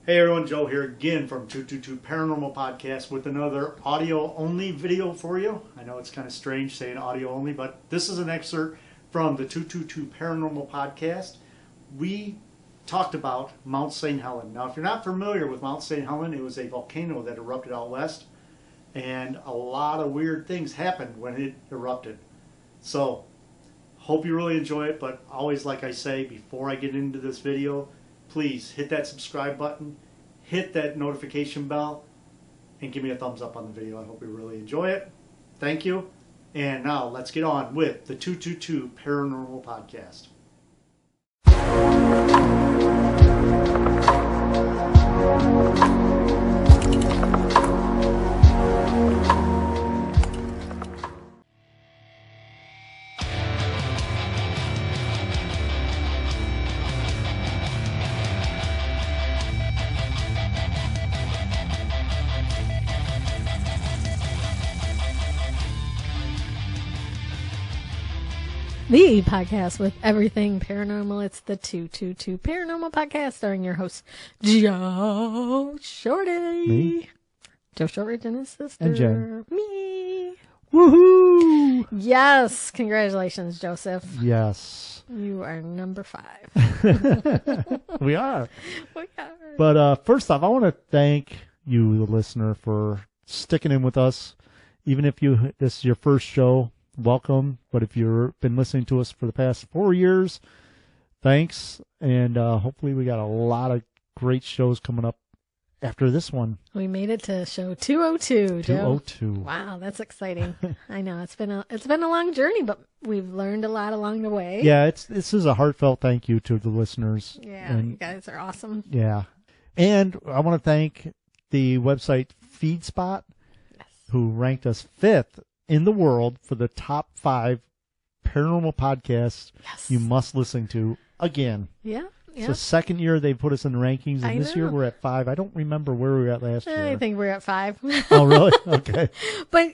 Hey everyone, Joe here again from 222 Paranormal Podcast with another audio-only video for you. I know it's kind of strange saying audio-only, but this is an excerpt from the 222 Paranormal Podcast. We talked about Mount St. Helen. Now, if you're not familiar with Mount St. Helen, it was a volcano that erupted out west, and a lot of weird things happened when it erupted. So, hope you really enjoy it, but always, like I say, before I get into this video, please hit that subscribe button, hit that notification bell, and give me a thumbs up on the video. I hope you really enjoy it. Thank you. And now let's get on with the 222 Paranormal Podcast. The podcast with everything paranormal. It's the 222 Paranormal Podcast starring your host, Joe Shorty. Me? Joe Shorty and his sister. And Jen. Me. Woohoo! Yes. Congratulations, Joseph. Yes. You are number 5. We are. We are. But first off, I want to thank you, the listener, for sticking in with us. Even if this is your first show, welcome. But if you've been listening to us for the past 4 years, thanks. And hopefully we got a lot of great shows coming up after this one. We made it to show 202, Joe. 202. Wow, that's exciting. I know it's been a long journey, but we've learned a lot along the way. Yeah, this is a heartfelt thank you to the listeners. Yeah, you guys are awesome. Yeah. And I want to thank the website FeedSpot, who ranked us 5th in the world for the top 5 paranormal podcasts you must listen to again. Yeah. It's the second year they put us in the rankings, and this year we're at 5. I don't remember where we were at last year. I think we're at 5. Oh, really? Okay. But,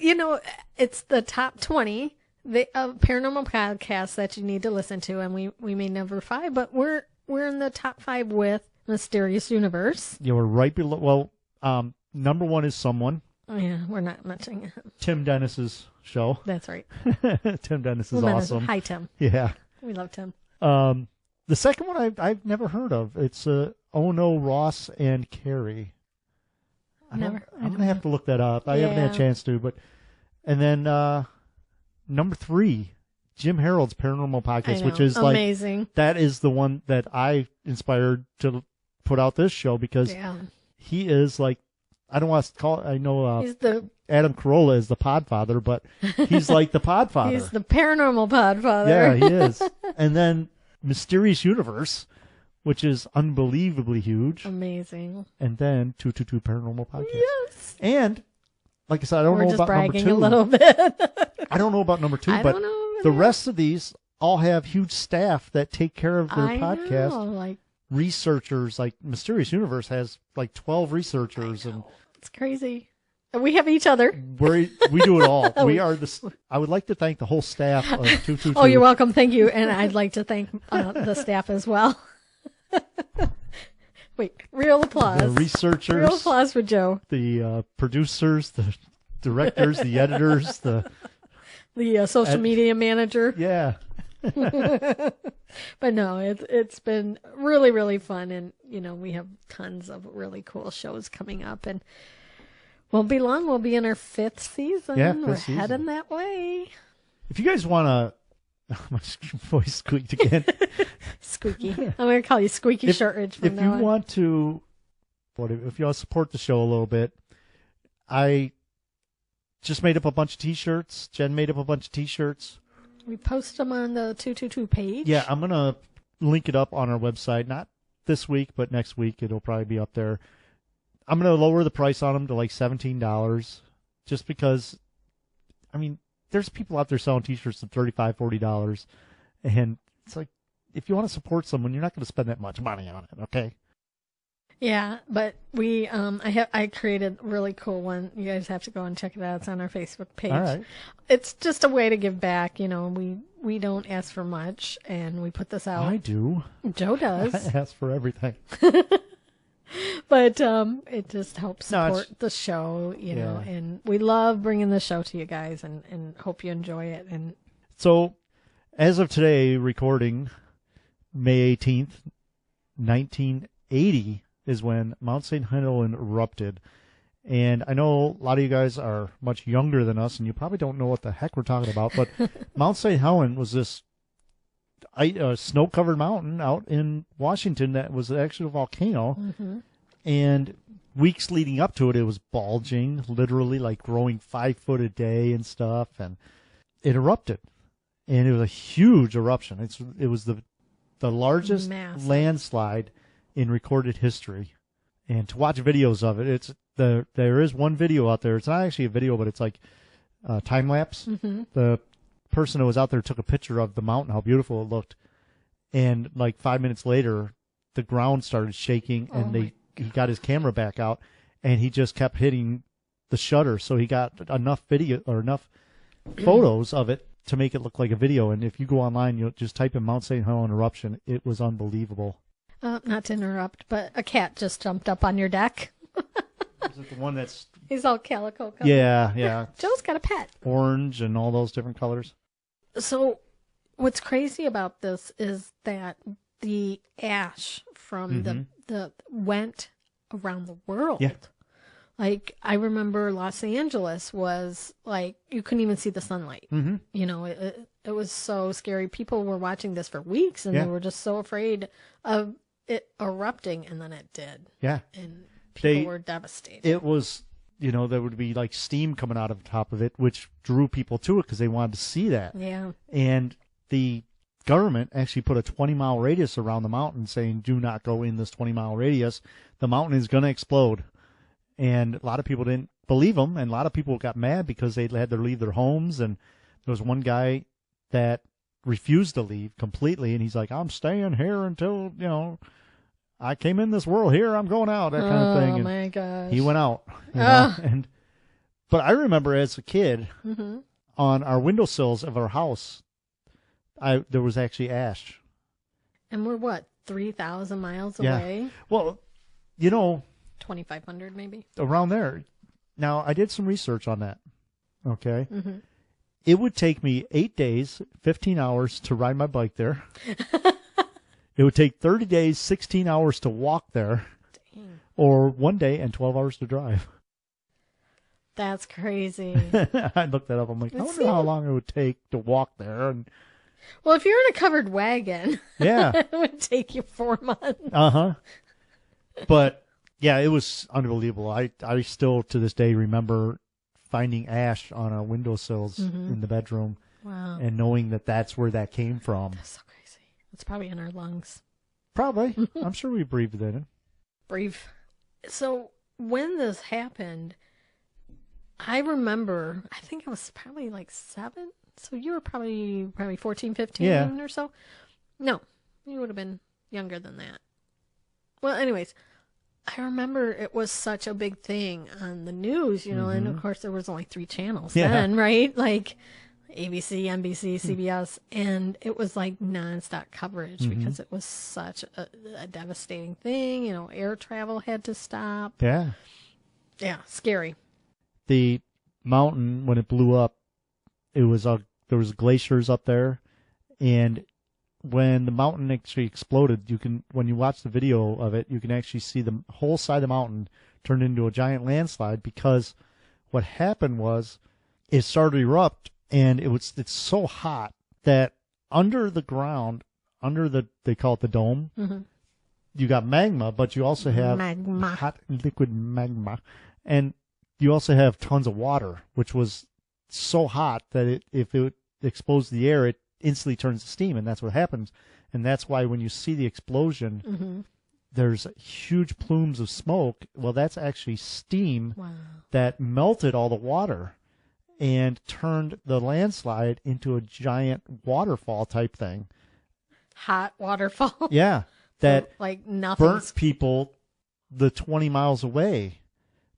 it's the top 20 paranormal podcasts that you need to listen to, and we made number 5, but we're in the top 5 with Mysterious Universe. Yeah, we're right below. Well, number 1 is Someone. Oh, yeah, we're not mentioning it. Tim Dennis's show. That's right. Tim Dennis is awesome. Hi, Tim. Yeah. We love Tim. The second one I've never heard of. It's Oh No, Ross and Carrie. I'm going to have to look that up. I haven't had a chance to. And then number 3, Jim Harold's Paranormal Podcast, which is amazing. That is the one that I inspired to put out this show because he is like, I don't want to call it, I know Adam Carolla is the Podfather, but he's like the Podfather. He's the Paranormal Podfather. Yeah, he is. And then Mysterious Universe, which is unbelievably huge. Amazing. And then 222 Paranormal Podcast. Yes. And, like I said, I don't know about number 2. We're just bragging a little bit. I don't know about number 2, but the rest of these all have huge staff that take care of their podcast. Know, researchers, like Mysterious Universe has like 12 researchers. And it's crazy. And we have each other. We do it all. I would like to thank the whole staff of 222. Oh, you're welcome. Thank you. And I'd like to thank the staff as well. Wait, real applause. The researchers. Real applause for Joe. The producers, the directors, the editors, the social media manager. Yeah. But no, it's been really, really fun. And, we have tons of really cool shows coming up. And won't be long. We'll be in our 5th season. Yeah, We're heading that way. If you guys want to... My voice squeaked again. Squeaky. I'm going to call you Squeaky Shortridge from now on. If you want to support the show a little bit, I just made up a bunch of T-shirts. Jen made up a bunch of T-shirts. We post them on the 222 page. Yeah, I'm going to link it up on our website. Not this week, but next week it'll probably be up there. I'm going to lower the price on them to like $17 just because, there's people out there selling T-shirts for $35, $40. And it's like, if you want to support someone, you're not going to spend that much money on it, okay? Yeah, but we I created a really cool one. You guys have to go and check it out. It's on our Facebook page. All right. It's just a way to give back. We don't ask for much, and we put this out. I do. Joe does. I ask for everything. But it just helps No, support the show, you know, Yeah. and we love bringing the show to you guys, and hope you enjoy it. And So, as of today, recording May 18th, 1980 is when Mount St. Helens erupted. And I know a lot of you guys are much younger than us, and you probably don't know what the heck we're talking about, but Mount St. Helens was this snow-covered mountain out in Washington that was actually a volcano. mm-hmm. And weeks leading up to it, it was bulging, literally like growing 5 foot a day and stuff, and it erupted. And it was a huge eruption. It was the largest Massive. landslide in recorded history. And to watch videos of it, there is one video out there. It's not actually a video, but it's like time lapse. Mm-hmm. The person who was out there took a picture of the mountain, how beautiful it looked, and like 5 minutes later, the ground started shaking, and he got his camera back out, and he just kept hitting the shutter, so he got enough video or enough photos of it to make it look like a video. And if you go online, you'll just type in Mount St. Helens eruption. It was unbelievable. Not to interrupt, but a cat just jumped up on your deck. Is it the one that's He's all calico colored. yeah Joe's got a pet. orange and all those different colors? So what's crazy about this is that the ash from the went around the world. Yeah. Like, I remember Los Angeles was like, you couldn't even see the sunlight. Mm-hmm. You know, it was so scary. People were watching this for weeks, and Yeah. they were just so afraid of it erupting, and then it did. Yeah. And people They- were devastated. It was, there would be like steam coming out of the top of it, which drew people to it because they wanted to see that. Yeah. And the government actually put a 20-mile radius around the mountain saying, do not go in this 20-mile radius. The mountain is going to explode. And a lot of people didn't believe them, and a lot of people got mad because they had to leave their homes. And there was one guy that refused to leave completely, and he's like, I'm staying here until, I came in this world here, I'm going out, that kind of thing. Oh, And my gosh. he went out. Ugh. But I remember as a kid, Mm-hmm. on our windowsills of our house, there was actually ash. And we're what, 3,000 miles Yeah. away? Well, 2,500 maybe. around there. Now, I did some research on that. Okay. Mm-hmm. It would take me 8 days, 15 hours to ride my bike there. It would take 30 days, 16 hours to walk there, Dang. or 1 day and 12 hours to drive. That's crazy. I looked that up. I'm like, I wonder how long it would take to walk there. And Well, if you're in a covered wagon, yeah, it would take you 4 months. uh-huh. But yeah, it was unbelievable. I still to this day remember finding ash on our windowsills in the bedroom Wow. and knowing that that's where that came from. That's so crazy. It's probably in our lungs. Probably. I'm sure we breathed it in. Brief. So when this happened, I remember, I think I was probably like 7. So you were probably 14, 15 Yeah. or so. No, you would have been younger than that. Well, anyways, I remember it was such a big thing on the news, and of course there was only 3 channels Yeah. then, right? Like ABC, NBC, CBS, and it was like nonstop coverage because it was such a devastating thing. Air travel had to stop. Yeah. Yeah, scary. The mountain, when it blew up, there was glaciers up there, and when the mountain actually exploded, when you watch the video of it, you can actually see the whole side of the mountain turned into a giant landslide, because what happened was it started to erupt, and it's so hot that under the ground, they call it the dome, you got magma, but you also have Magma. hot liquid magma, and you also have tons of water, which was so hot that if it exposed the air, it instantly turns to steam, and that's what happens. And that's why when you see the explosion, there's huge plumes of smoke. Well, that's actually steam Wow. that melted all the water and turned the landslide into a giant waterfall type thing. Hot waterfall. Yeah, that like nothing. burnt people the 20 miles away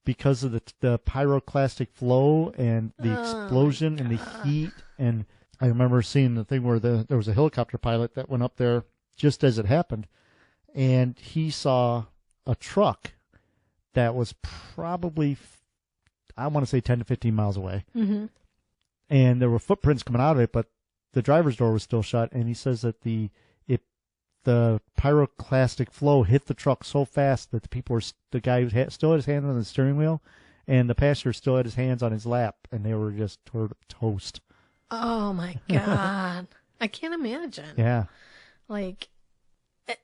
because of the pyroclastic flow and the explosion and the heat. And I remember seeing the thing where there was a helicopter pilot that went up there just as it happened, and he saw a truck that was probably, I want to say 10 to 15 miles away. Mm-hmm. And there were footprints coming out of it, but the driver's door was still shut. And he says that the pyroclastic flow hit the truck so fast that the guy still had his hand on the steering wheel, and the passenger still had his hands on his lap, and they were just toast. Oh my God. I can't imagine. Yeah. Like,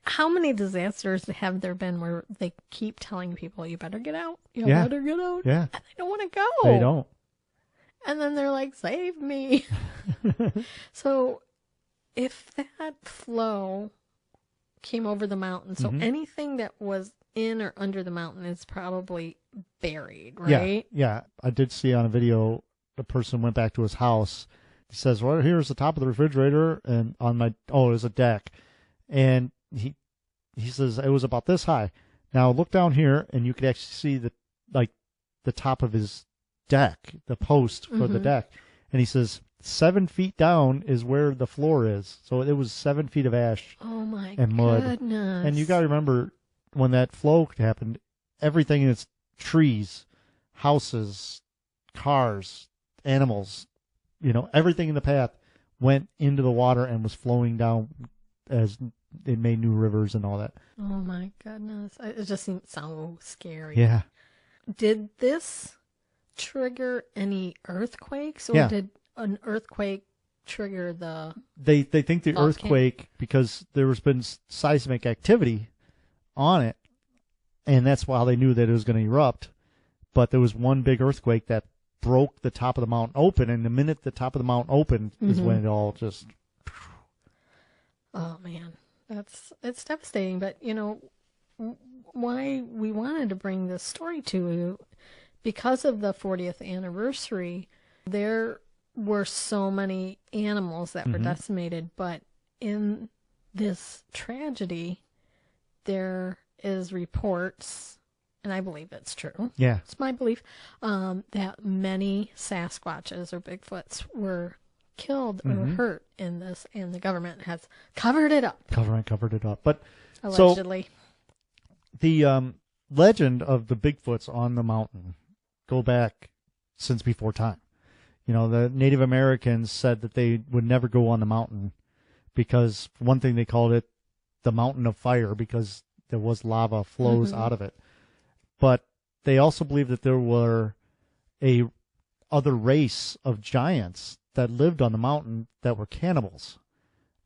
how many disasters have there been where they keep telling people, you better get out, you better get out, yeah, and they don't want to go. They don't. And then they're like, save me. So if that flow came over the mountain, so anything that was in or under the mountain is probably buried, right? Yeah. I did see on a video, the person went back to his house. He says, well, here's the top of the refrigerator, and there's a deck. And he says it was about this high. Now look down here, and you could actually see the top of his deck, the post for the deck. And he says 7 feet down is where the floor is. So it was 7 feet of ash and mud. Goodness. And you got to remember, when that flow happened, everything in its trees, houses, cars, animals, everything in the path went into the water and was flowing down as it made new rivers and all that. Oh my goodness. It just seems so scary. Yeah. Did this trigger any earthquakes, or did an earthquake trigger the... They think the volcano? Earthquake, because there has been seismic activity on it, and that's why they knew that it was going to erupt. But there was one big earthquake that broke the top of the mountain open, and the minute the top of the mountain opened is when it all just... Oh man, it's devastating. But why we wanted to bring this story to you, because of the 40th anniversary, there were so many animals that were decimated. But in this tragedy, there is reports, and I believe it's true. Yeah, it's my belief, that many Sasquatches or Bigfoots were killed or hurt in this, and the government has covered it up. Covered it up. But allegedly, so, the legend of the Bigfoots on the mountain go back since before time. The Native Americans said that they would never go on the mountain because, for one thing, they called it the Mountain of Fire because there was lava flows out of it. But they also believed that there were a other race of giants that lived on the mountain that were cannibals.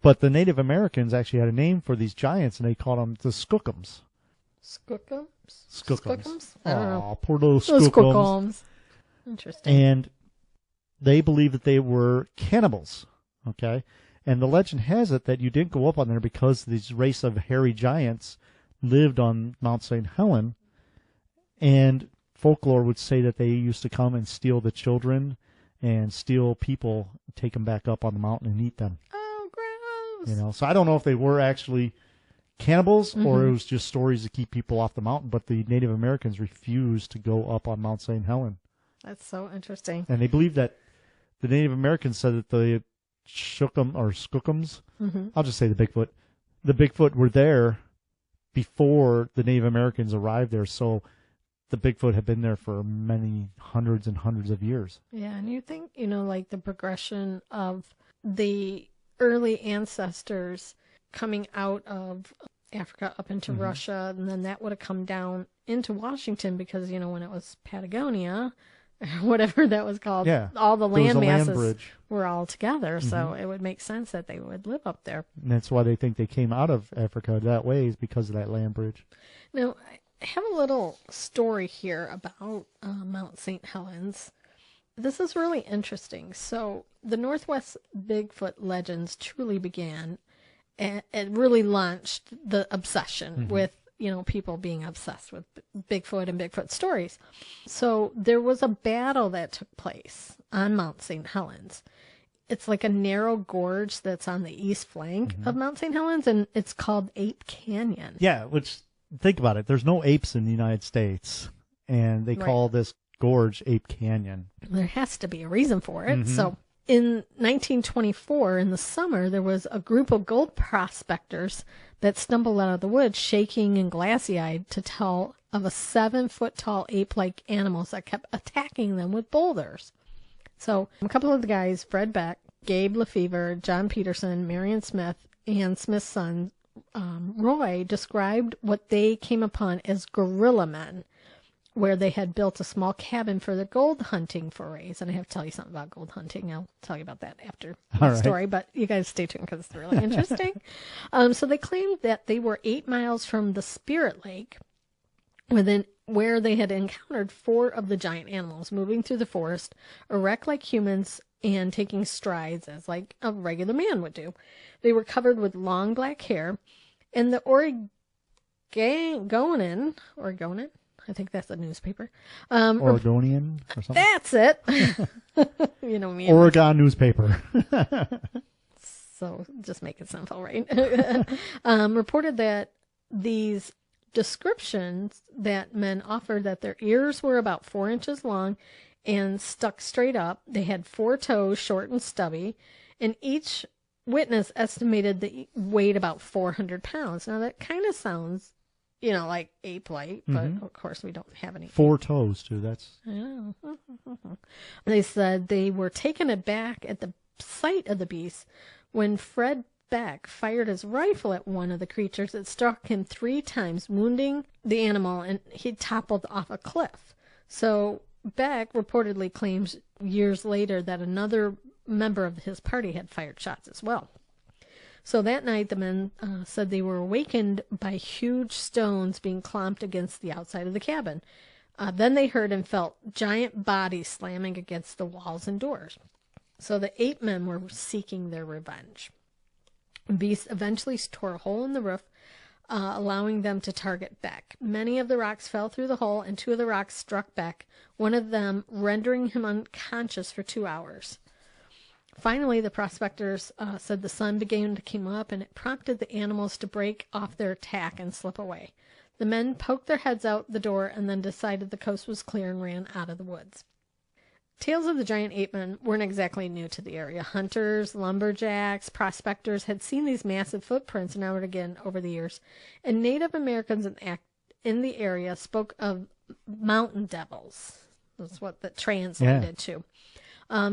But the Native Americans actually had a name for these giants, and they called them the Skookums. Skookums? Skookums. I don't know. Poor little Those Skookums. Skookums. Interesting. And they believed that they were cannibals. Okay? And the legend has it that you didn't go up on there because this race of hairy giants lived on Mount St. Helen. And folklore would say that they used to come and steal the children and steal people, take them back up on the mountain and eat them. Oh, gross. So I don't know if they were actually cannibals or it was just stories to keep people off the mountain, but the Native Americans refused to go up on Mount St. Helen. That's so interesting. And they believe that the Native Americans said that the Skookums, I'll just say the Bigfoot were there before the Native Americans arrived there, so the Bigfoot had been there for many hundreds and hundreds of years. Yeah, and you think, like the progression of the early ancestors coming out of Africa up into Russia, and then that would have come down into Washington because, when it was Patagonia, or whatever that was called, all the land masses were all together, so it would make sense that they would live up there. And that's why they think they came out of Africa that way, is because of that land bridge. Now, I have a little story here about Mount St. Helens. This is really interesting. So the Northwest Bigfoot legends truly began, and it really launched the obsession with, people being obsessed with Bigfoot and Bigfoot stories. So there was a battle that took place on Mount St. Helens. It's like a narrow gorge that's on the east flank of Mount St. Helens, and it's called Ape Canyon. Yeah, which, think about it, there's no apes in the United States, and they call this gorge Ape Canyon. There has to be a reason for it. So In 1924, in the summer, there was a group of gold prospectors that stumbled out of the woods, shaking and glassy-eyed, to tell of a 7-foot-tall ape-like animals that kept attacking them with boulders. So a couple of the guys, Fred Beck, Gabe Lefevre, John Peterson, Marion Smith, and Smith's son, Roy, described what they came upon as gorilla men, where they had built a small cabin for their gold hunting forays. And I have to tell you something about gold hunting. I'll tell you about that after the story, but you guys stay tuned because it's really interesting. So they claimed that they were 8 miles from the Spirit Lake, where they had encountered 4 of the giant animals moving through the forest, erect like humans and taking strides as like a regular man would do. They were covered with long black hair, and the Oregonian, I think that's a newspaper. Oregonian or something? That's it. You know me. Oregon newspaper. So just make it simple, right? Reported that these descriptions that men offered that their ears were about 4 inches long and stuck straight up. They had 4 toes, short and stubby, and each witness estimated they weighed about 400 pounds. Now that kind of sounds, like ape-like, but of course we don't have any. 4 toes too. That's. Yeah. They said they were taken aback at the sight of the beast when Fred Beck fired his rifle at one of the creatures. It struck him 3 times, wounding the animal, and he toppled off a cliff. So Beck reportedly claims years later that another member of his party had fired shots as well. So that night, the men said they were awakened by huge stones being clomped against the outside of the cabin. Then they heard and felt giant bodies slamming against the walls and doors. So the 8 men were seeking their revenge. The beast eventually tore a hole in the roof, allowing them to target Beck. Many of the rocks fell through the hole, and 2 of the rocks struck Beck, one of them rendering him unconscious for 2 hours. Finally, the prospectors said the sun began to come up, and it prompted the animals to break off their attack and slip away. The men poked their heads out the door and then decided the coast was clear and ran out of the woods. Tales of the giant ape men weren't exactly new to the area. Hunters, lumberjacks, prospectors had seen these massive footprints now and again over the years, and Native Americans in the area spoke of mountain devils. That's what that translated to.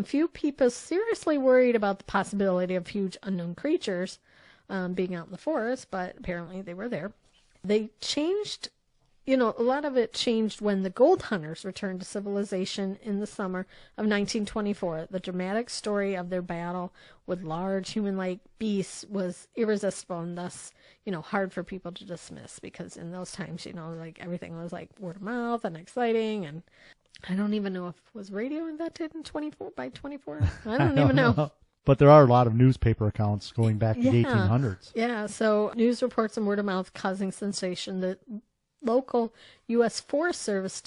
Few people seriously worried about the possibility of huge unknown creatures being out in the forest, but apparently they were there. They changed, a lot of it changed when the gold hunters returned to civilization in the summer of 1924. The dramatic story of their battle with large human-like beasts was irresistible and thus, hard for people to dismiss, because in those times, everything was like word of mouth and exciting, and I don't even know if was radio invented in 24. I don't even know. But there are a lot of newspaper accounts going back to the 1800s. Yeah, so news reports and word of mouth causing sensation. The local U.S. Forest Service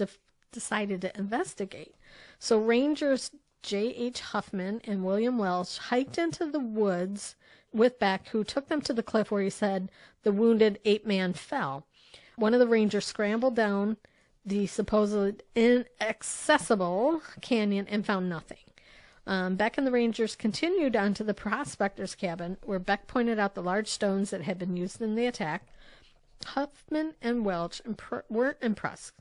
decided to investigate. So Rangers J.H. Huffman and William Welch hiked into the woods with Beck, who took them to the cliff where he said the wounded ape-man fell. One of the rangers scrambled down the supposed inaccessible canyon and found nothing. Beck and the rangers continued on to the prospector's cabin, where Beck pointed out the large stones that had been used in the attack. Huffman and Welch weren't impressed,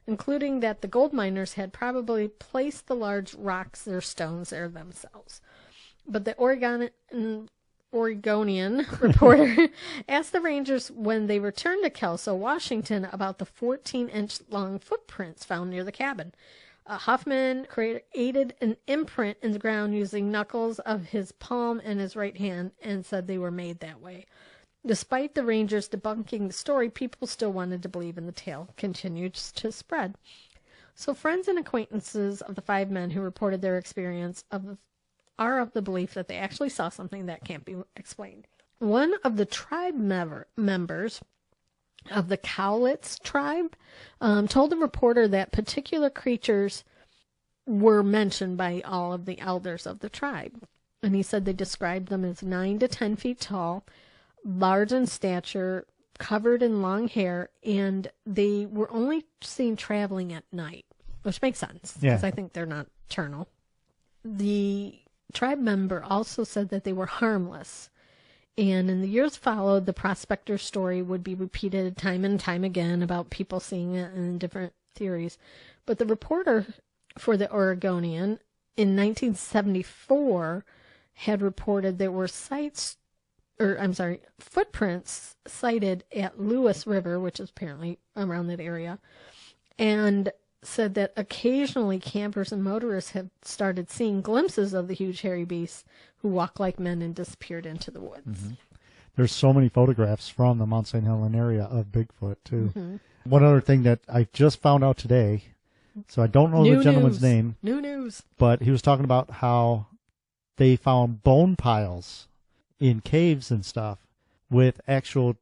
including that the gold miners had probably placed the large rocks or stones there themselves. But the Oregonian reporter asked the rangers when they returned to Kelso, Washington, about the 14-inch long footprints found near the cabin. Huffman created an imprint in the ground using knuckles of his palm and his right hand and said they were made that way. Despite the rangers debunking the story, people still wanted to believe, and the tale continued to spread. So friends and acquaintances of the 5 men who reported their experience are of the belief that they actually saw something that can't be explained. One of the tribe members of the Cowlitz tribe told the reporter that particular creatures were mentioned by all of the elders of the tribe. And he said they described them as 9 to 10 feet tall, large in stature, covered in long hair, and they were only seen traveling at night, which makes sense, because I think they're nocturnal. The tribe member also said that they were harmless. And in the years followed, the prospector's story would be repeated time and time again about people seeing it and different theories. But the reporter for the Oregonian in 1974 had reported there were footprints sighted at Lewis River, which is apparently around that area, and said that occasionally campers and motorists have started seeing glimpses of the huge hairy beasts who walk like men and disappeared into the woods. Mm-hmm. There's so many photographs from the Mount St. Helens area of Bigfoot, too. Mm-hmm. One other thing that I just found out today, so I don't know the gentleman's name. New news. But he was talking about how they found bone piles in caves and stuff with actual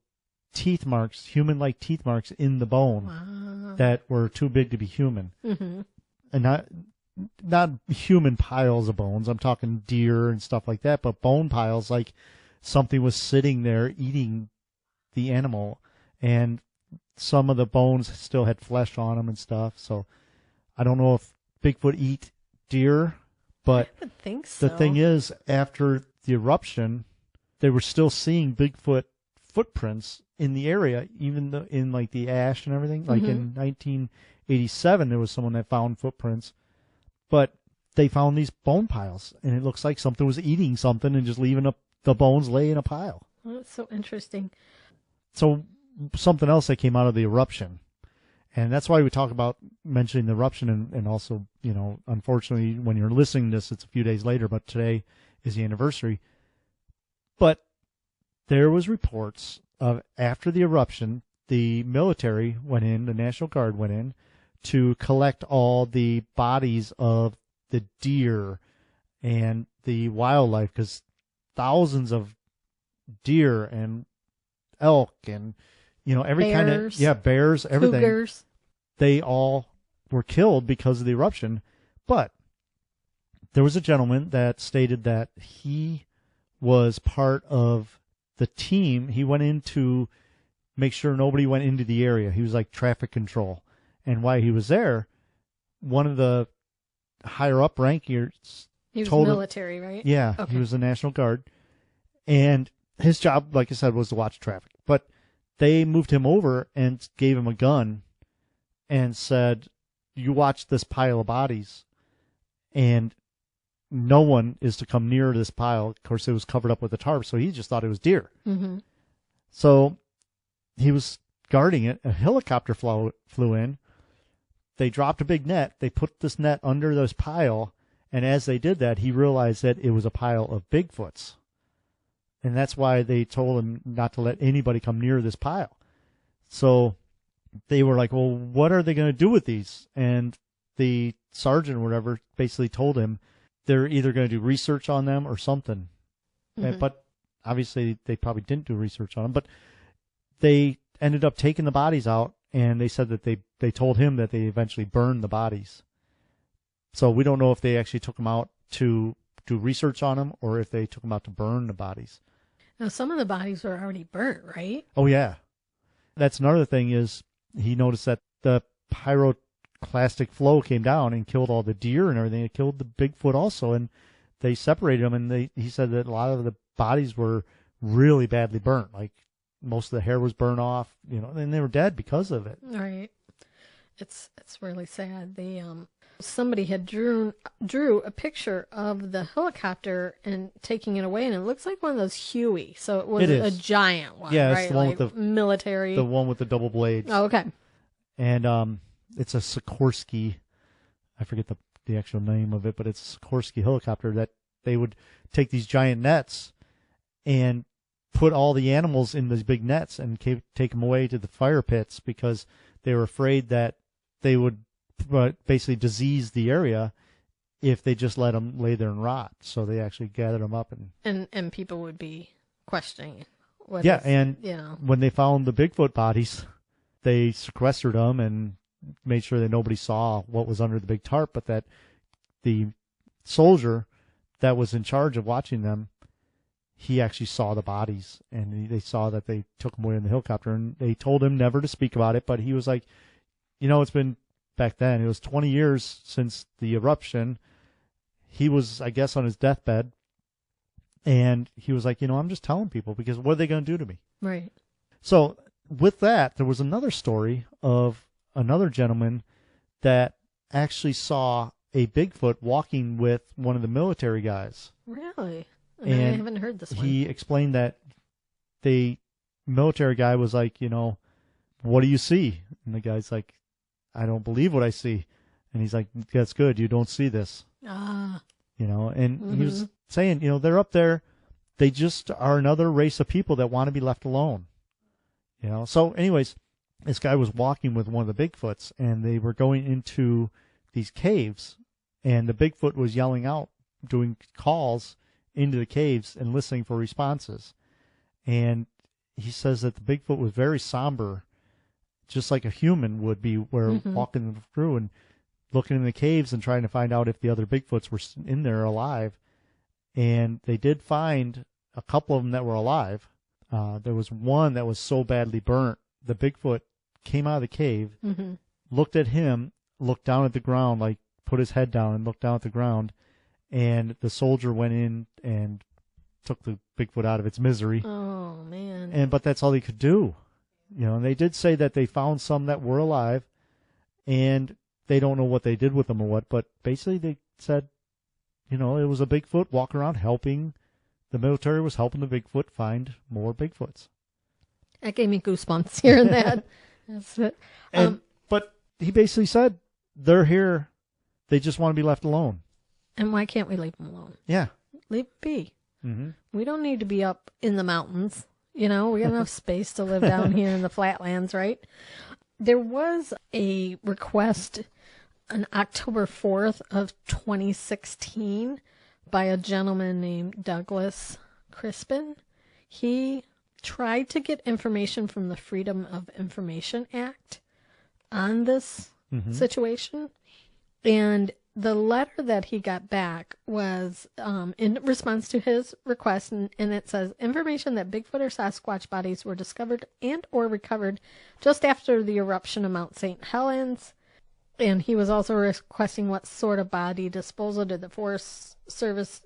teeth marks, human-like teeth marks in the bone. Wow. That were too big to be human. Mm-hmm. And not human piles of bones. I'm talking deer and stuff like that, but bone piles like something was sitting there eating the animal, and some of the bones still had flesh on them and stuff. So I don't know if Bigfoot eat deer, but I would think so. The thing is, after the eruption, they were still seeing Bigfoot footprints in the area, even though in like the ash and everything. Like in 1987, there was someone that found footprints, but they found these bone piles, and it looks like something was eating something and just leaving up the bones lay in a pile. Well, that's so interesting. So something else that came out of the eruption, and that's why we talk about mentioning the eruption, and also, you know, unfortunately, when you're listening to this, it's a few days later, but today is the anniversary. But there was reports of after the eruption, the military went in, the National Guard went in to collect all the bodies of the deer and the wildlife, because thousands of deer and elk and, you know, every kind of, bears, everything. Cougars. They all were killed because of the eruption. But there was a gentleman that stated that he was part of the team. He went in to make sure nobody went into the area. He was like traffic control. And while he was there, one of the higher up rankers he was told military, him, right? Yeah, okay. He was the National Guard. And his job, like I said, was to watch traffic. But they moved him over and gave him a gun and said, you watch this pile of bodies, and no one is to come near this pile. Of course, it was covered up with a tarp, so he just thought it was deer. Mm-hmm. So he was guarding it. A helicopter flew in. They dropped a big net. They put this net under this pile, and as they did that, he realized that it was a pile of Bigfoots. And that's why they told him not to let anybody come near this pile. So they were like, well, what are they going to do with these? And the sergeant or whatever basically told him they're either going to do research on them or something. Mm-hmm. But obviously they probably didn't do research on them. But they ended up taking the bodies out, and they said that they told him that they eventually burned the bodies. So we don't know if they actually took them out to do research on them or if they took them out to burn the bodies. Now, some of the bodies were already burnt, right? Oh, yeah. That's another thing is he noticed that the pyroclastic flow came down and killed all the deer and everything. It killed the Bigfoot also, and they separated them, and he said that a lot of the bodies were really badly burnt. Like, most of the hair was burned off, you know, and they were dead because of it. Right. It's really sad. Somebody had drew a picture of the helicopter and taking it away, and it looks like one of those Huey. So it was a giant one, yeah, right? It's the one like with the military. The one with the double blades. Oh, okay. And it's a Sikorsky. I forget the actual name of it, but it's a Sikorsky helicopter that they would take these giant nets and put all the animals in these big nets and take them away to the fire pits because they were afraid that they would basically disease the area if they just let them lay there and rot. So they actually gathered them up and people would be questioning. When they found the Bigfoot bodies, they sequestered them and made sure that nobody saw what was under the big tarp, but that the soldier that was in charge of watching them, he actually saw the bodies, and they saw that they took them away in the helicopter, and they told him never to speak about it, but he was like, you know, it's been back then, it was 20 years since the eruption. he was, I guess, on his deathbed, and he was like, I'm just telling people because what are they going to do to me? Right. So with that, there was another story of another gentleman that actually saw a Bigfoot walking with one of the military guys. Really? And I haven't heard this one. He explained that the military guy was like, what do you see? And the guy's like, I don't believe what I see. And he's like, that's good. You don't see this. Ah. And he was saying, they're up there. They just are another race of people that want to be left alone. So anyways, this guy was walking with one of the Bigfoots, and they were going into these caves, and the Bigfoot was yelling out, doing calls into the caves and listening for responses. And he says that the Bigfoot was very somber, just like a human would be, where walking through and looking in the caves and trying to find out if the other Bigfoots were in there alive. And they did find a couple of them that were alive. There was one that was so badly burnt, the Bigfoot came out of the cave, looked at him, looked down at the ground, like put his head down and looked down at the ground, and the soldier went in and took the Bigfoot out of its misery. Oh, man. But that's all they could do. And they did say that they found some that were alive, and they don't know what they did with them or what, but basically they said, it was a Bigfoot walking around helping. The military was helping the Bigfoot find more Bigfoots. That gave me goosebumps hearing that. That's it. But he basically said, they're here. They just want to be left alone. And why can't we leave them alone? Yeah. Leave it be. Mm-hmm. We don't need to be up in the mountains. We got enough space to live down here in the flatlands, right? There was a request on October 4th of 2016 by a gentleman named Douglas Crispin. He tried to get information from the Freedom of Information Act on this situation. And the letter that he got back was in response to his request, and it says, information that Bigfoot or Sasquatch bodies were discovered and or recovered just after the eruption of Mount St. Helens. And he was also requesting what sort of body disposal did the Forest Service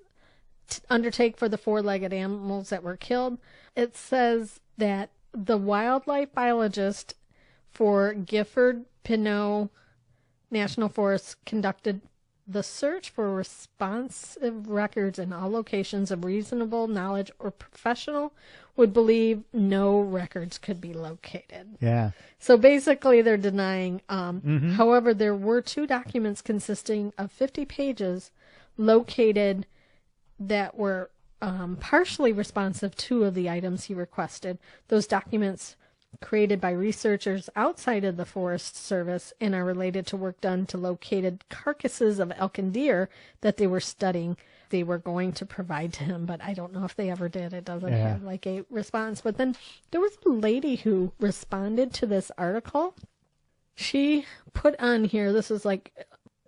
undertake for the four-legged animals that were killed. It says that the wildlife biologist for Gifford Pinot National Forest conducted the search for responsive records in all locations of reasonable knowledge or professional would believe no records could be located. Yeah. So basically they're denying. However, there were 2 documents consisting of 50 pages located that were partially responsive to 2 of the items he requested. Those documents created by researchers outside of the Forest Service and are related to work done to located carcasses of elk and deer that they were studying. They were going to provide to him, but I don't know if they ever did. It doesn't have like a response. But then there was a lady who responded to this article. She put on here, this is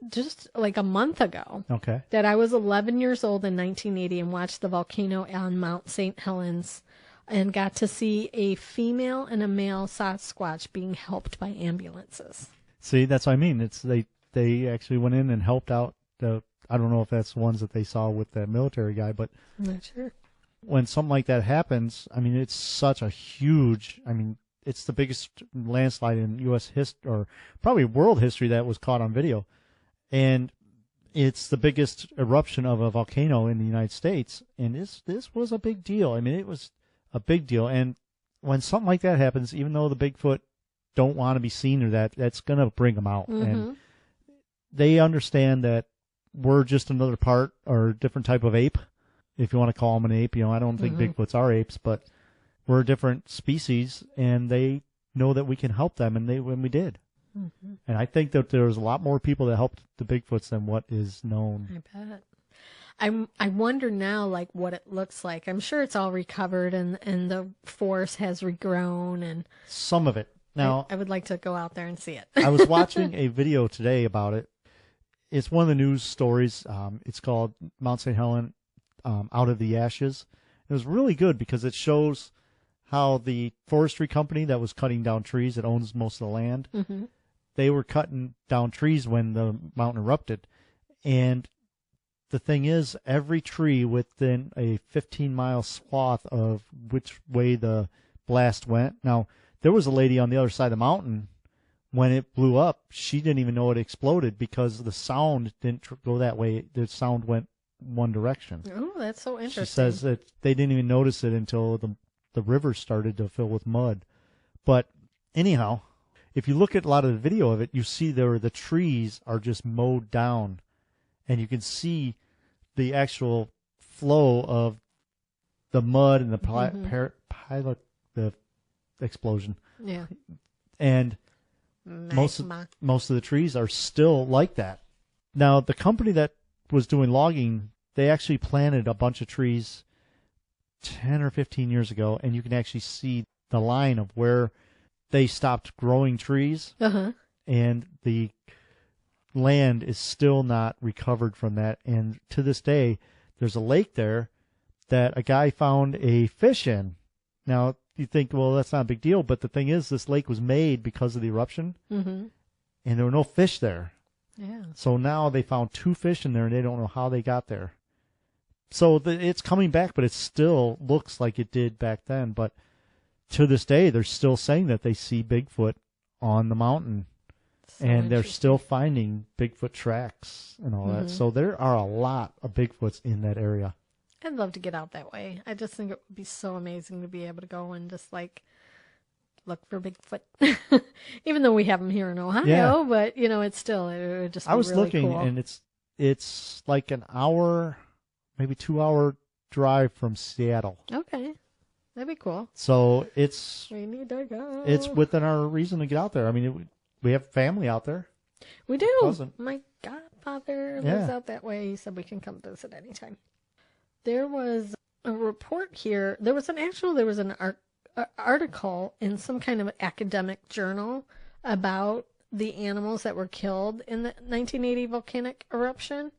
just like a month ago, that I was 11 years old in 1980 and watched the volcano on Mount St. Helens and got to see a female and a male Sasquatch being helped by ambulances. See, that's what I mean. It's they actually went in and helped out the. I don't know if that's the ones that they saw with the military guy, but I'm not sure. When something like that happens, I mean, it's such a huge. I mean, it's the biggest landslide in U.S. history, or probably world history, that was caught on video, and it's the biggest eruption of a volcano in the United States. And this was a big deal. I mean, it was a big deal. And when something like that happens, even though the Bigfoot don't want to be seen or that's going to bring them out. And they understand that we're just another part or different type of ape, if you want to call them an ape. I don't think Bigfoots are apes, but we're a different species, and they know that we can help them, and when we did. And I think that there's a lot more people that helped the Bigfoots than what is known. I bet. I wonder now, what it looks like. I'm sure it's all recovered, and the forest has regrown, and some of it. Now, I would like to go out there and see it. I was watching a video today about it. It's one of the news stories. It's called Mount St. Helen, Out of the Ashes. It was really good because it shows how the forestry company that was cutting down trees, that owns most of the land, they were cutting down trees when the mountain erupted. And the thing is, every tree within a 15-mile swath of which way the blast went. Now, there was a lady on the other side of the mountain when it blew up. She didn't even know it exploded because the sound didn't go that way. The sound went one direction. Oh, that's so interesting. She says that they didn't even notice it until the river started to fill with mud. But anyhow, if you look at a lot of the video of it, you see the trees are just mowed down, and you can see the actual flow of the mud and the the explosion. Yeah. And most of the trees are still like that. Now, the company that was doing logging, they actually planted a bunch of trees 10 or 15 years ago, and you can actually see the line of where they stopped growing trees, and the land is still not recovered from that. And to this day, there's a lake there that a guy found a fish in. Now, you think, well, that's not a big deal, but the thing is, this lake was made because of the eruption, and there were no fish there. Yeah. So now they found 2 fish in there, and they don't know how they got there. So it's coming back, but it still looks like it did back then. But to this day, they're still saying that they see Bigfoot on the mountain, and they're still finding Bigfoot tracks and all that. So there are a lot of Bigfoots in that area. I'd love to get out that way. I just think it would be so amazing to be able to go and just like look for Bigfoot. Even though we have them here in Ohio, but you know, it would just be I was really looking, cool. and it's like an hour, maybe 2-hour drive from Seattle. Okay. That'd be cool. So we need to go. It's within our reason to get out there. I mean, we have family out there. We do. Cousin. My godfather lives out that way. He said we can come visit anytime. There was a report here. There was an article in some kind of academic journal about the animals that were killed in the 1980 volcanic eruption.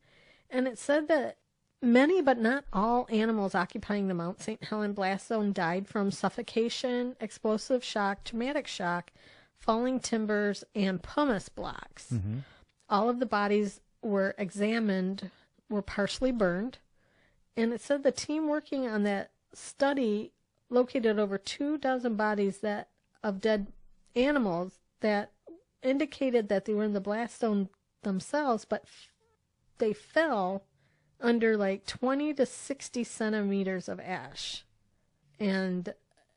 And it said that many, but not all, animals occupying the Mount St. Helen blast zone died from suffocation, explosive shock, traumatic shock, falling timbers, and pumice blocks. All of the bodies were examined, were partially burned. And it said the team working on that study located over 24 bodies of dead animals that indicated that they were in the blast zone themselves, but they fell under like 20 to 60 centimeters of ash. And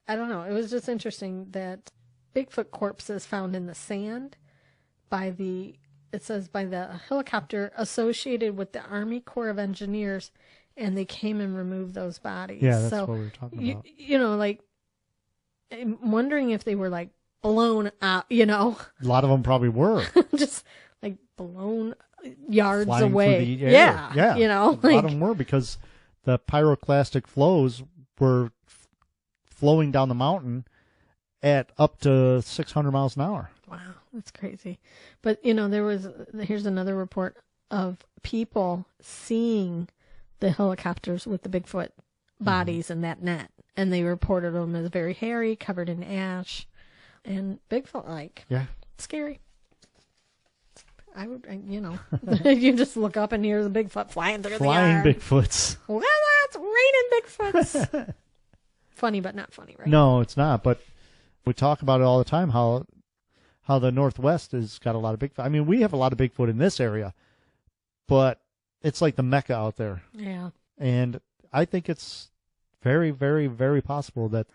I don't know, it was just interesting that Bigfoot corpses found in the sand by the helicopter associated with the Army Corps of Engineers, and they came and removed those bodies. Yeah, that's what we were talking about. You know, like, I'm wondering if they were like blown out, you know. A lot of them probably were. Just like blown yards Flying away. through the air. Yeah. You know, a lot of them were, because the pyroclastic flows were flowing down the mountain at up to 600 miles an hour. Wow, that's crazy. But, you know, here's another report of people seeing the helicopters with the Bigfoot bodies in that net. And they reported them as very hairy, covered in ash, and Bigfoot-like. Yeah. Scary. I would, you know, you just look up and hear the Bigfoot flying through the air. Flying Bigfoots. Well, that's raining Bigfoots. Funny, but not funny, right? No, it's not. But we talk about it all the time, how the Northwest has got a lot of Bigfoot. I mean, we have a lot of Bigfoot in this area, but it's like the Mecca out there. Yeah. And I think it's very, very, very possible that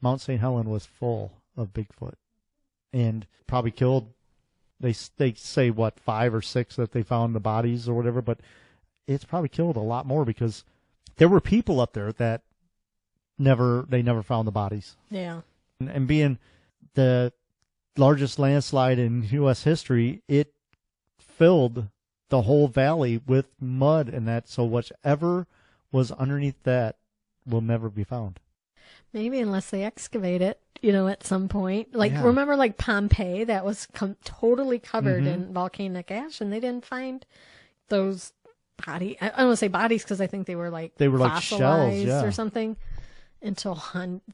Mount St. Helen was full of Bigfoot and probably killed, they say, 5 or 6 that they found the bodies or whatever, but it's probably killed a lot more, because there were people up there that they never found the bodies. Yeah. And being the largest landslide in U.S. history, it filled the whole valley with mud and that, so whatever was underneath that will never be found. Maybe, unless they excavate it, you know, at some point. Like, remember, like Pompeii, that was totally covered in volcanic ash, and they didn't find those I don't want to say bodies, because I think they were like fossilized shells, or something, until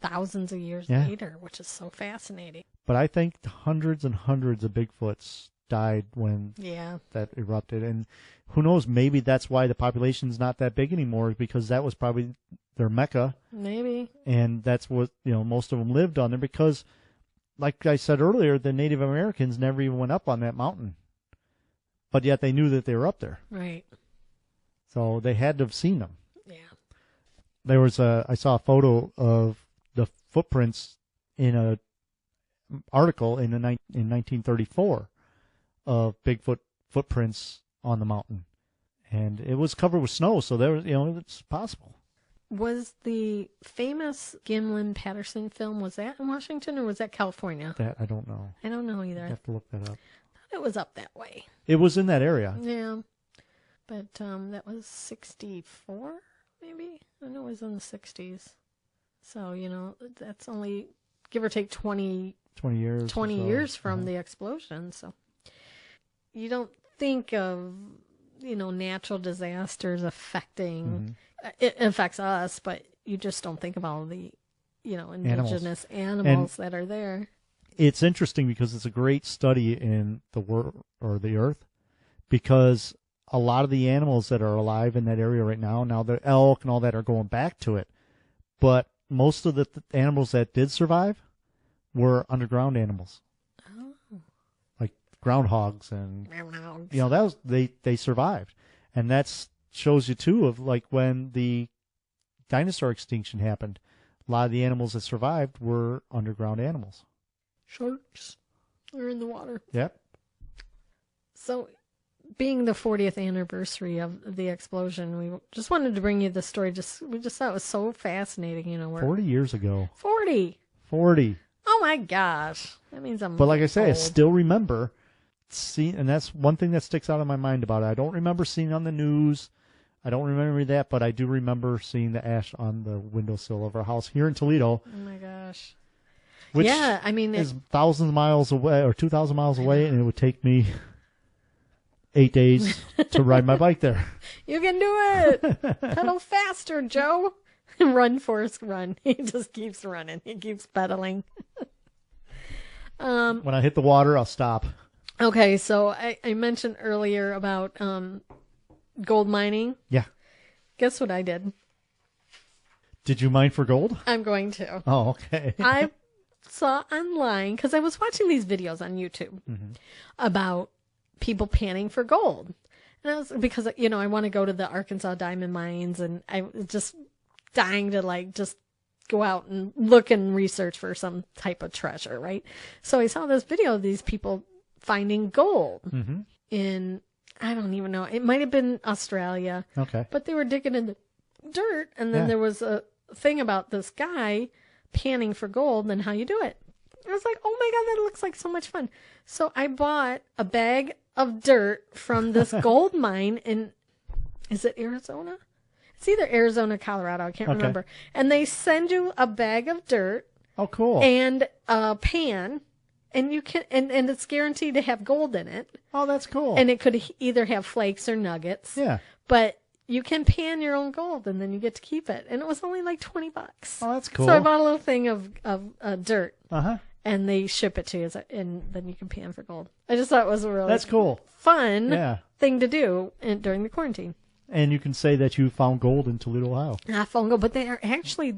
thousands of years later, which is so fascinating. But I think hundreds and hundreds of Bigfoots died when Yeah. that erupted. And who knows, maybe that's why the population's not that big anymore, because that was probably their mecca. Maybe. And that's what, most of them lived on there, because like I said earlier, the Native Americans never even went up on that mountain. But yet they knew that they were up there. Right. So they had to have seen them. Yeah. There was I saw a photo of the footprints in a article in 1934 of Bigfoot footprints on the mountain, and it was covered with snow, so there was, it's possible. Was the famous Gimlin-Patterson film, was that in Washington or was that California? That I don't know. I don't know either. I have to look that up. I thought it was up that way. It was in that area. Yeah. But that was 64, maybe? I know it was in the 60s. So, that's only, give or take 20 years. 20 years from the explosion. So you don't think of, natural disasters affecting, it affects us, but you just don't think of all the, indigenous animals that are there. It's interesting because it's a great study in the world or the earth, because a lot of the animals that are alive in that area right now the elk and all that are going back to it. But most of the animals that did survive were underground animals. Oh. Like groundhogs and, Groundhogs. that was, they survived. And that shows you too of like when the dinosaur extinction happened, a lot of the animals that survived were underground animals. Sharks are in the water. Yep. So, being the 40th anniversary of the explosion, we just wanted to bring you this story. We just thought it was so fascinating. 40 years ago. 40. Oh my gosh, that means I'm. But like I say, old. I still remember seeing, and that's one thing that sticks out in my mind about it. I don't remember seeing on the news. I don't remember that, but I do remember seeing the ash on the windowsill of our house here in Toledo. Oh my gosh. Which yeah, I mean, is thousands of miles away or 2,000 miles away, and it would take me 8 days to ride my bike there. You can do it. Pedal faster, Joe. Run, Forrest, run. He just keeps running. He keeps pedaling. When I hit the water, I'll stop. Okay, so I mentioned earlier about gold mining. Yeah. Guess what I did? Did you mine for gold? I'm going to. Oh, okay. I saw online, because I was watching these videos on YouTube about people panning for gold. And I was, because, I want to go to the Arkansas diamond mines, and I was just dying to just go out and look and research for some type of treasure, right? So I saw this video of these people finding gold in, I don't even know, it might have been Australia. Okay. But they were digging in the dirt, and then there was a thing about this guy panning for gold and how you do it. I was like, oh my God, that looks like so much fun. So I bought a bag of dirt from this gold mine in, is it Arizona? It's either Arizona, Colorado. I can't remember. And they send you a bag of dirt. Oh, cool. And a pan. And you can, and it's guaranteed to have gold in it. Oh, that's cool. And it could either have flakes or nuggets. Yeah. But you can pan your own gold, and then you get to keep it. And it was only like $20. Oh, that's cool. So I bought a little thing of dirt. Uh-huh. And they ship it to you, and then you can pan for gold. I just thought it was a really that's cool. fun thing to do during the quarantine. And you can say that you found gold in Toledo, Ohio. I found gold, but they are actually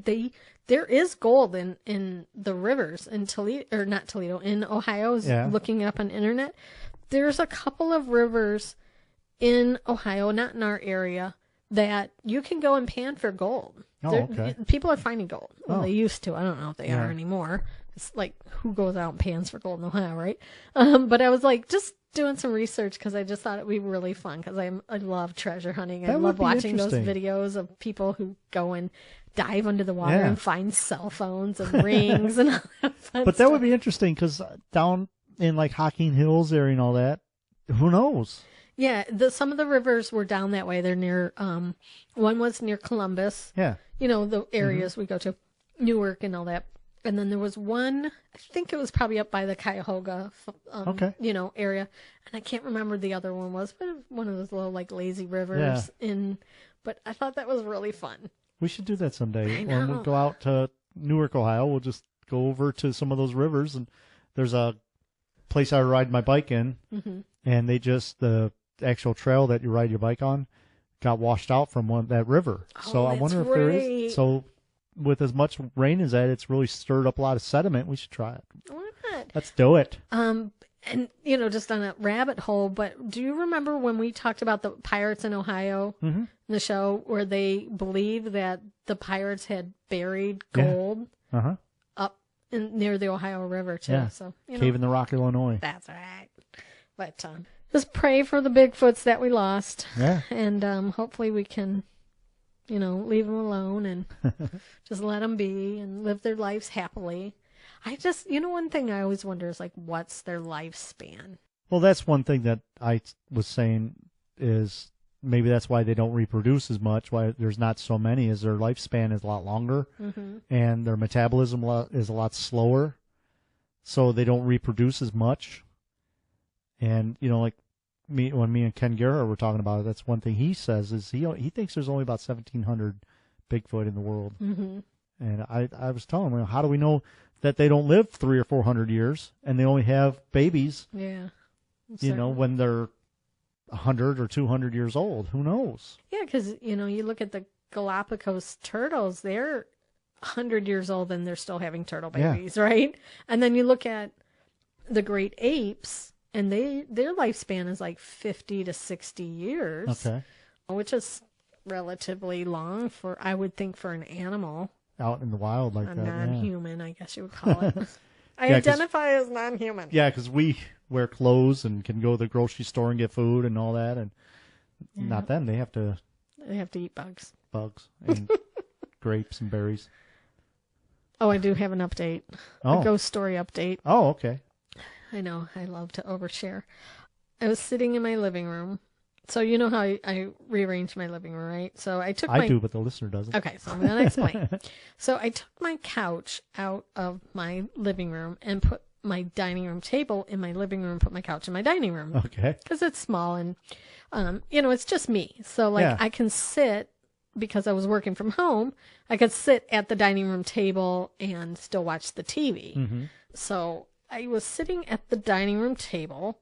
there is gold in the rivers in Toledo, or not Toledo, in Ohio. Looking it up on the internet, there's a couple of rivers in Ohio, not in our area, that you can go and pan for gold. Oh, okay. People are finding gold. Well, they used to. I don't know if they are anymore. It's like, who goes out and pans for gold in Ohio, right? But I was like, just doing some research because I just thought it would be really fun because I love treasure hunting. I love watching those videos of people who go and dive under the water and find cell phones and rings and all that fun But that stuff. would be interesting because down in like Hocking Hills area and all that, who knows? Yeah, some of the rivers were down that way. They're near, one was near Columbus. Yeah. The areas we go to, Newark and all that. And then there was one, I think it was probably up by the Cuyahoga, area. And I can't remember the other one was, but one of those little like lazy rivers but I thought that was really fun. We should do that someday. I When we know. go out to Newark, Ohio, we'll just go over to some of those rivers, and there's a place I ride my bike in, Mm-hmm. and the actual trail that you ride your bike on got washed out from that river. Oh, So I that's wonder if there right. is. So with as much rain as that, it's really stirred up a lot of sediment. We should try it. Why not? Let's do it. And just on a rabbit hole, but do you remember when we talked about the pirates in Ohio, Mm-hmm. the show where they believe that the pirates had buried Yeah. gold Uh-huh. up near the Ohio River too? Yeah. So Cave in the Rock, Illinois. that's right. But just pray for the Bigfoots that we lost, Yeah. and hopefully we can, leave them alone and just let them be and live their lives happily. I just, one thing I always wonder is, like, what's their lifespan? Well, that's one thing that I was saying is maybe that's why they don't reproduce as much, why there's not so many, is their lifespan is a lot longer, Mm-hmm. and their metabolism is a lot slower, so they don't reproduce as much. And, like when me and Ken Guerra were talking about it, that's one thing he says is he thinks there's only about 1,700 Bigfoot in the world. Mm-hmm. And I was telling him, how do we know that they don't live 300 or 400 years and they only have babies, Yeah. when they're 100 or 200 years old? Who knows? Yeah, because, you look at the Galapagos turtles, they're 100 years old and they're still having turtle Yeah. babies, right? And then you look at the great apes, and their lifespan is like 50 to 60 years, Okay. which is relatively long I would think, for an animal. Out in the wild like A that. non-human, I guess you would call it. I Yeah, 'cause- identify as non-human. Yeah, because we wear clothes and can go to the grocery store and get food and all that. And not them. They have to They have to eat bugs. bugs and grapes and berries. Oh, I do have an update. Oh. A ghost story update. Oh, okay. I know. I love to overshare. I was sitting in my living room. So you know how I rearranged my living room, right? So I took I do, but the listener doesn't. Okay, so I'm going to explain. So I took my couch out of my living room and put my dining room table in my living room, put my couch in my dining room. Okay. Because it's small and, it's just me. So, like, Yeah. I can sit, because I was working from home, I could sit at the dining room table and still watch the TV. Mm-hmm. So I was sitting at the dining room table,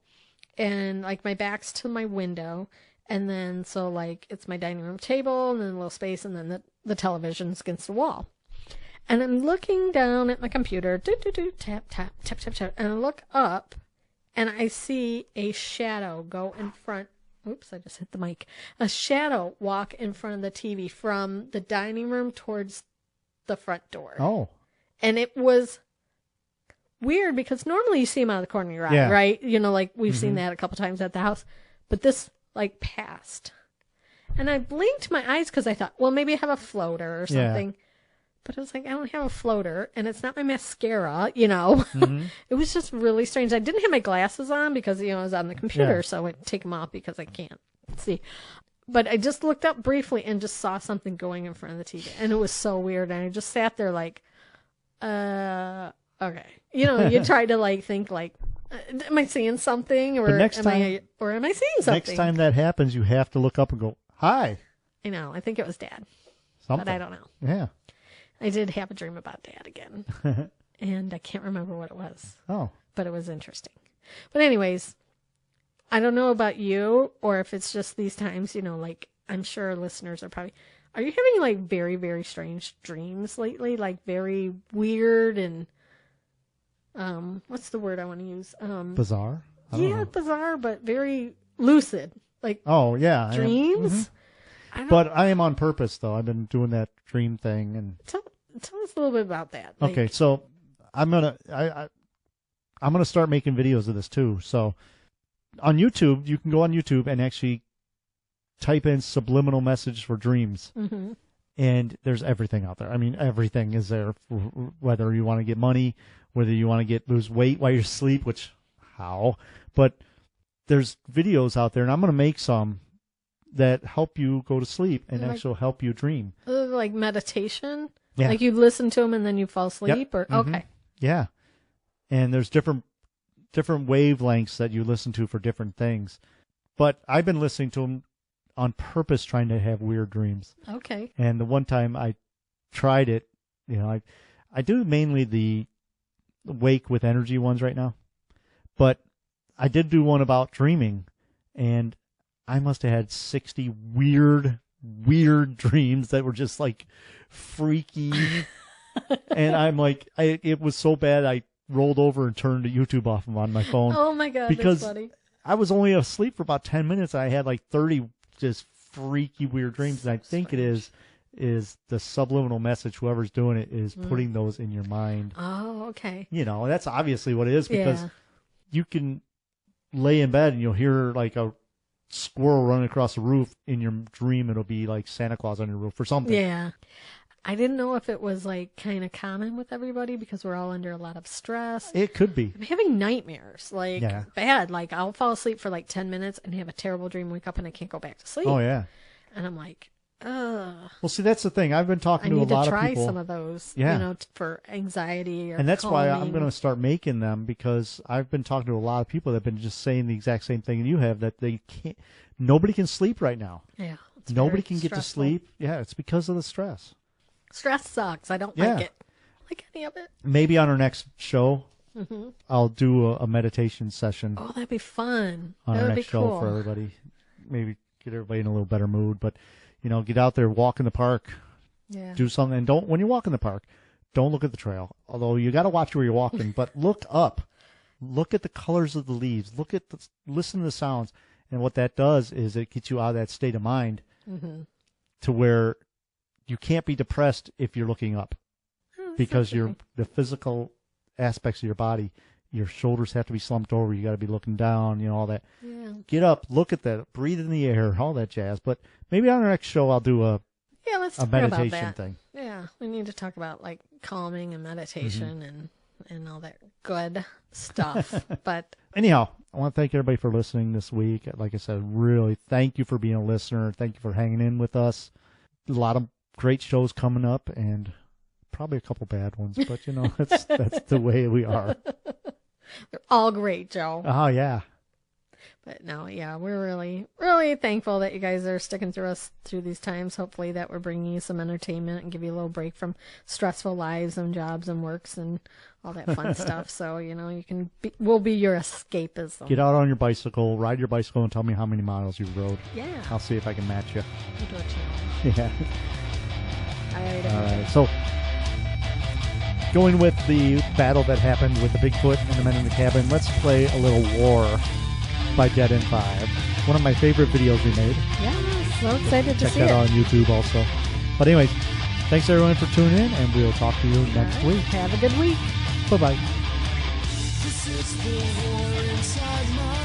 and, like, my back's to my window, and then, so, like, it's my dining room table, and then a little space, and then the television's against the wall. And I'm looking down at my computer, tap, tap, tap, tap, tap, and I look up, and I see a shadow go in front. Oops, I just hit the mic. A shadow walk in front of the TV from the dining room towards the front door. Oh. And it was weird, because normally you see them out of the corner of your eye, Yeah. right? Like, we've seen that a couple times at the house. But this, like, passed. And I blinked my eyes because I thought, well, maybe I have a floater or Yeah. something. But I was like, I don't have a floater, and it's not my mascara, Mm-hmm. It was just really strange. I didn't have my glasses on because, I was on the computer, Yeah. so I take them off because I can't see. But I just looked up briefly and just saw something going in front of the TV, and it was so weird. And I just sat there like, okay. You try to, like, think, like, am I seeing something, or But next am I seeing something? Next time that happens, you have to look up and go, hi. I know. I think it was Dad, Something. but I don't know. Yeah. I did have a dream about Dad again, and I can't remember what it was, Oh. but it was interesting. But anyways, I don't know about you, or if it's just these times, like, I'm sure listeners are you having, like, very, very strange dreams lately? Like, very weird and, what's the word I want to use? Bizarre? I don't Yeah, know. bizarre, but very lucid. Like, Oh, yeah. I am. dreams? Mhm. I don't, But I am on purpose, though. I've been doing that dream thing. And tell us a little bit about that. Like, okay, so I'm gonna start making videos of this too. So on YouTube, you can go on YouTube and actually type in subliminal message for dreams, Mm-hmm. and there's everything out there. I mean, everything is there. Whether you want to get money, whether you want to lose weight while you sleep, which how, but there's videos out there, and I'm gonna make some that help you go to sleep and Like- actually help you dream. Like meditation? Yeah. Like, you listen to them and then you fall asleep? Or Mhm. okay. Yeah. And there's different wavelengths that you listen to for different things. But I've been listening to them on purpose, trying to have weird dreams. Okay. And the one time I tried it, I do mainly the wake with energy ones right now. But I did do one about dreaming, and I must have had 60 weird dreams that were just like freaky. And I'm like, it was so bad I rolled over and turned the YouTube off on my phone. Oh my God, because that's funny. I was only asleep for about 10 minutes. I had like 30 just freaky weird dreams, and I think it is the subliminal message. Whoever's doing it is putting those in your mind. Oh, okay. You know, that's obviously what it is, because you can lay in bed and you'll hear like a squirrel running across the roof. In your dream, it'll be like Santa Claus on your roof or something. Yeah. I didn't know if it was like kind of common with everybody because we're all under a lot of stress. It could be. I'm having nightmares, like bad. Like I'll fall asleep for like 10 minutes and have a terrible dream, wake up and I can't go back to sleep. Oh yeah. And I'm like, ugh. Well, see, that's the thing. I've been talking to a lot of people. I need to try some of those, you know, for anxiety or and that's calming. why I'm going to start making them, because I've been talking to a lot of people that have been just saying the exact same thing you have, that they can't. Nobody can sleep right now. Yeah. Nobody can get to stressful. sleep. Yeah, it's because of the stress. Stress sucks. I don't like it. Like any of it. Maybe on our next show, I'll do a meditation session. Oh, that'd be fun. On that our would next be show cool. for everybody. Maybe get everybody in a little better mood. But, you know, get out there, walk in the park, do something. And when you walk in the park, don't look at the trail. Although you got to watch where you're walking, but look up. Look at the colors of the leaves. Listen to the sounds. And what that does is it gets you out of that state of mind to where you can't be depressed if you're looking up, because the physical aspects of your body, your shoulders have to be slumped over. You got to be looking down, you know, all that. Yeah. Get up, look at that, breathe in the air, all that jazz. But maybe on our next show, I'll do a meditation about that. thing. Yeah, we need to talk about like calming and meditation and all that good stuff. But anyhow, I want to thank everybody for listening this week. Like I said, really thank you for being a listener. Thank you for hanging in with us. A lot of great shows coming up, and probably a couple bad ones, but you know, that's the way we are. They're all great, Joe. Oh yeah. But no, yeah, we're really, really thankful that you guys are sticking through us through these times. Hopefully that we're bringing you some entertainment and give you a little break from stressful lives and jobs and works and all that fun stuff. So, you know, we'll be your escapism. Get out on your bicycle, ride your bicycle, and tell me how many miles you rode. Yeah. I'll see if I can match you. We'll do a challenge. Yeah. All right. So, going with the battle that happened with the Bigfoot and the men in the cabin, let's play a little War by Dead End 5. One of my favorite videos we made. Yeah, so excited to see it. Check that out on YouTube also. But anyways, thanks everyone for tuning in, and we'll talk to you next week. Have a good week. Bye-bye. This is the war inside my